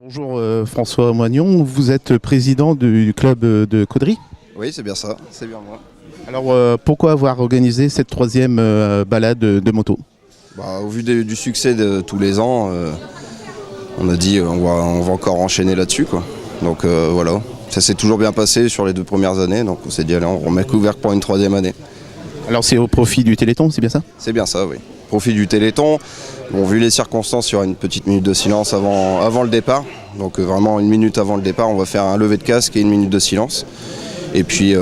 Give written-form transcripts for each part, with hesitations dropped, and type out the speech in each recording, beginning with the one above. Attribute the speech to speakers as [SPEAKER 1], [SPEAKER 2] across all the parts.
[SPEAKER 1] Bonjour François Moignon, vous êtes président du club de Caudry.
[SPEAKER 2] Oui, c'est bien ça, c'est bien moi.
[SPEAKER 1] Alors pourquoi avoir organisé cette troisième balade de moto?
[SPEAKER 2] Au vu du succès de tous les ans, on a dit on va encore enchaîner là-dessus, quoi. Donc voilà, ça s'est toujours bien passé sur les 2 premières années, donc on s'est dit allez, on remet le couvercle pour une 3e année.
[SPEAKER 1] Alors c'est au profit du Téléthon, c'est bien ça?
[SPEAKER 2] C'est bien ça, oui. Profit du Téléthon. Bon, vu les circonstances, il y aura une petite minute de silence avant le départ. Donc vraiment 1 minute avant le départ, on va faire un lever de casque et 1 minute de silence. Et puis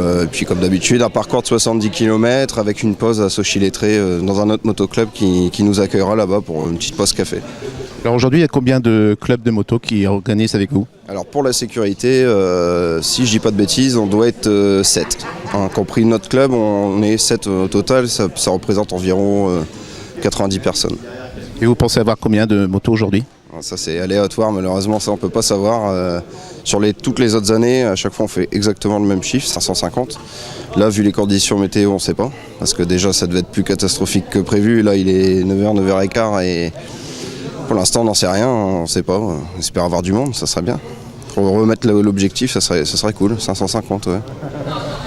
[SPEAKER 2] comme d'habitude, un parcours de 70 km avec une pause à Sochi-Lettré dans un autre motoclub qui nous accueillera là-bas pour une petite pause café.
[SPEAKER 1] Alors aujourd'hui, il y a combien de clubs de moto qui organisent avec vous?
[SPEAKER 2] Alors pour la sécurité, si je dis pas de bêtises, on doit être 7. Compris notre club, on est 7 au total, ça représente environ 90 personnes.
[SPEAKER 1] Et vous pensez avoir combien de motos aujourd'hui?
[SPEAKER 2] Ça c'est aléatoire, malheureusement ça on peut pas savoir. Sur toutes les autres années, à chaque fois on fait exactement le même chiffre, 550. Là vu les conditions météo on ne sait pas, parce que déjà ça devait être plus catastrophique que prévu. Là il est 9h, 9h15 et pour l'instant on n'en sait rien, on ne sait pas. On espère avoir du monde, ça serait bien. Pour remettre l'objectif, ça serait cool, 550 ouais.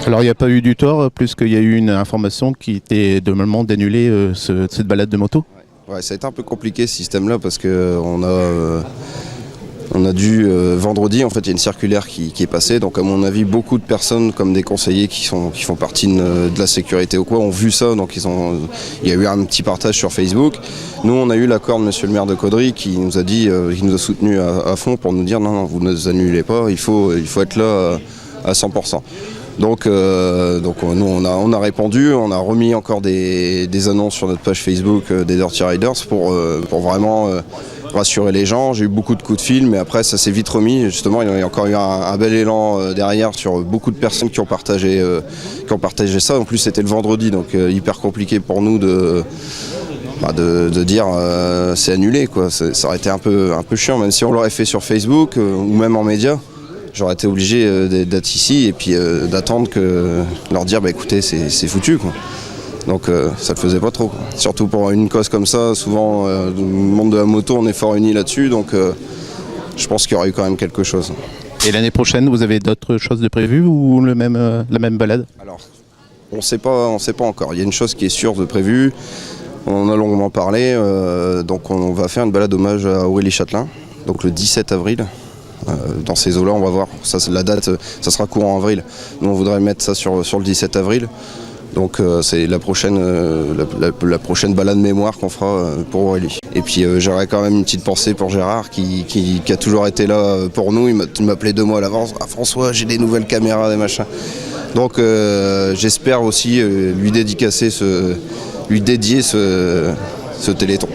[SPEAKER 1] Alors il n'y a pas eu du tort, plus qu'il y a eu une information qui était normalement d'annuler cette balade de moto?
[SPEAKER 2] Ouais, ça a été un peu compliqué ce système-là parce qu'on a dû vendredi, en fait, il y a une circulaire qui est passée. Donc, à mon avis, beaucoup de personnes, comme des conseillers qui font partie de la sécurité ou quoi, ont vu ça. Donc, il y a eu un petit partage sur Facebook. Nous, on a eu l'accord de Monsieur le maire de Caudry qui nous a dit, qui nous a soutenus à fond pour nous dire non, vous ne annulez pas, il faut être là à 100%. Donc nous on a répondu, on a remis encore des annonces sur notre page Facebook des Dirty Riders pour vraiment rassurer les gens. J'ai eu beaucoup de coups de fil, mais après ça s'est vite remis. Justement, il y a encore eu un bel élan derrière sur beaucoup de personnes qui ont partagé ça. En plus c'était le vendredi, donc hyper compliqué pour nous de dire c'est annulé, quoi. Ça aurait été un peu chiant, même si on l'aurait fait sur Facebook ou même en média. J'aurais été obligé d'être ici et puis d'attendre leur dire écoutez c'est foutu, quoi. Donc ça le faisait pas trop, quoi. Surtout pour une cause comme ça, souvent le monde de la moto on est fort unis là-dessus, donc je pense qu'il y aurait eu quand même quelque chose.
[SPEAKER 1] Et l'année prochaine, vous avez d'autres choses de prévues ou la même balade?
[SPEAKER 2] Alors on sait pas encore, il y a une chose qui est sûre de prévue, on en a longuement parlé, donc on va faire une balade hommage à Aurélie Châtelain, donc le 17 avril. Dans ces eaux-là, on va voir. Ça, la date, ça sera courant avril. Nous, on voudrait mettre ça sur le 17 avril. Donc, c'est la prochaine balade mémoire qu'on fera pour Aurélie. Et puis, j'aurais quand même une petite pensée pour Gérard qui a toujours été là pour nous. Il m'appelait 2 mois à l'avance. Ah, François, j'ai des nouvelles caméras, des machins. Donc, j'espère aussi lui dédier ce Téléthon.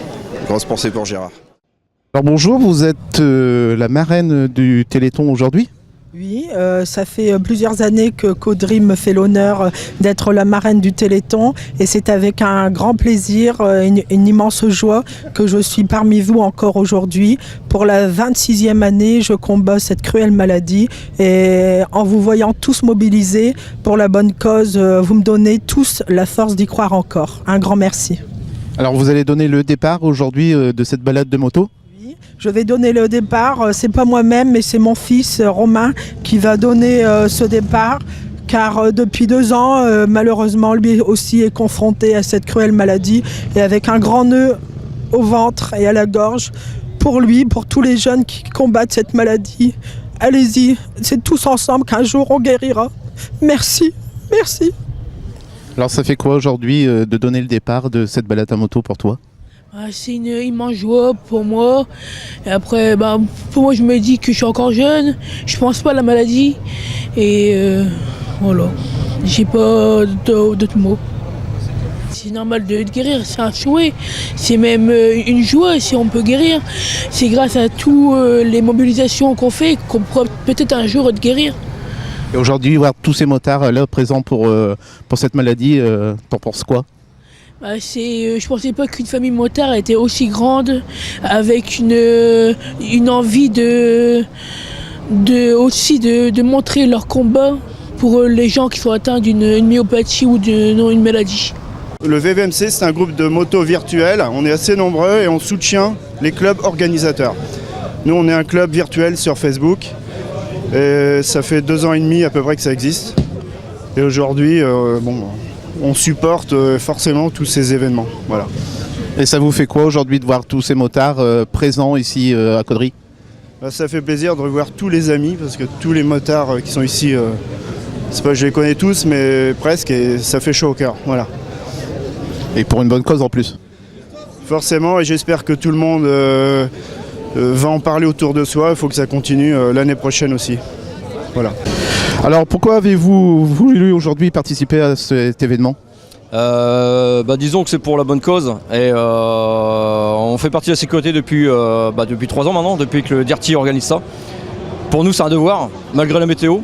[SPEAKER 2] Grosse pensée pour Gérard.
[SPEAKER 1] Alors bonjour, vous êtes la marraine du Téléthon aujourd'hui?
[SPEAKER 3] Oui, ça fait plusieurs années que Caudry me fait l'honneur d'être la marraine du Téléthon et c'est avec un grand plaisir, une immense joie que je suis parmi vous encore aujourd'hui. Pour la 26e année, je combats cette cruelle maladie et en vous voyant tous mobilisés pour la bonne cause, vous me donnez tous la force d'y croire encore. Un grand merci.
[SPEAKER 1] Alors vous allez donner le départ aujourd'hui de cette balade de moto?
[SPEAKER 3] Je vais donner le départ, c'est pas moi-même mais c'est mon fils Romain qui va donner ce départ car depuis 2 ans malheureusement lui aussi est confronté à cette cruelle maladie et avec un grand nœud au ventre et à la gorge. Pour lui, pour tous les jeunes qui combattent cette maladie, allez-y, c'est tous ensemble qu'un jour on guérira. Merci, merci.
[SPEAKER 1] Alors ça fait quoi aujourd'hui de donner le départ de cette balade à moto pour toi?
[SPEAKER 4] C'est une immense joie pour moi. Et après, pour moi, je me dis que je suis encore jeune, je pense pas à la maladie. Et voilà, j'ai pas d'autres mots. C'est normal de guérir, c'est un souhait, c'est même une joie si on peut guérir. C'est grâce à toutes les mobilisations qu'on fait qu'on pourra peut-être un jour te guérir.
[SPEAKER 1] Et aujourd'hui, voir tous ces motards là présents pour cette maladie, t'en penses quoi?
[SPEAKER 4] Je pensais pas qu'une famille motard était aussi grande, avec une envie de montrer leur combat pour les gens qui sont atteints d'une myopathie ou d'une maladie.
[SPEAKER 5] Le VVMC, c'est un groupe de motos virtuels, on est assez nombreux et on soutient les clubs organisateurs. Nous, on est un club virtuel sur Facebook. Et ça fait 2 ans et demi à peu près que ça existe. Et aujourd'hui, on supporte forcément tous ces événements. Voilà.
[SPEAKER 1] Et ça vous fait quoi aujourd'hui de voir tous ces motards présents ici à Caudry?
[SPEAKER 5] Ça fait plaisir de revoir tous les amis, parce que tous les motards qui sont ici, c'est pas que je les connais tous, mais presque, et ça fait chaud au cœur. Voilà.
[SPEAKER 1] Et pour une bonne cause en plus.
[SPEAKER 5] Forcément, et j'espère que tout le monde va en parler autour de soi. Il faut que ça continue l'année prochaine aussi. Voilà.
[SPEAKER 1] Alors pourquoi avez-vous voulu aujourd'hui participer à cet événement?
[SPEAKER 6] Disons que c'est pour la bonne cause et on fait partie de la sécurité depuis 3 ans maintenant, depuis que le DIRTI organise ça. Pour nous c'est un devoir, malgré la météo.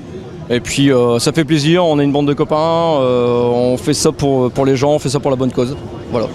[SPEAKER 6] Et puis ça fait plaisir, on est une bande de copains, on fait ça pour les gens, on fait ça pour la bonne cause. Voilà.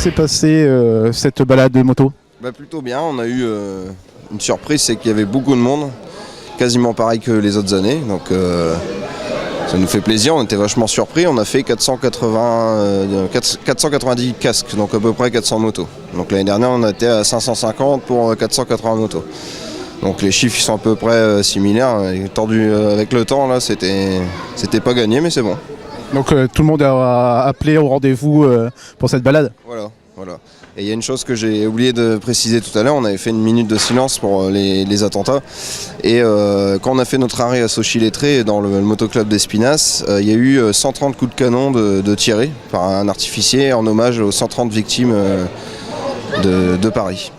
[SPEAKER 1] s'est passé cette balade de moto?
[SPEAKER 2] Bah, plutôt bien, on a eu une surprise, c'est qu'il y avait beaucoup de monde, quasiment pareil que les autres années, donc ça nous fait plaisir, on était vachement surpris, on a fait 490 casques, donc à peu près 400 motos. Donc l'année dernière on était à 550 pour 480 motos. Donc les chiffres ils sont à peu près similaires, et tordu avec le temps là c'était pas gagné mais c'est bon.
[SPEAKER 1] Donc tout le monde a appelé au rendez-vous pour cette balade?
[SPEAKER 2] Voilà. Et il y a une chose que j'ai oublié de préciser tout à l'heure, on avait fait une minute de silence pour les attentats. Et quand on a fait notre arrêt à Sochi-Lettré dans le motoclub d'Espinasse, il y a eu 130 coups de canon de tirés par un artificier en hommage aux 130 victimes de Paris.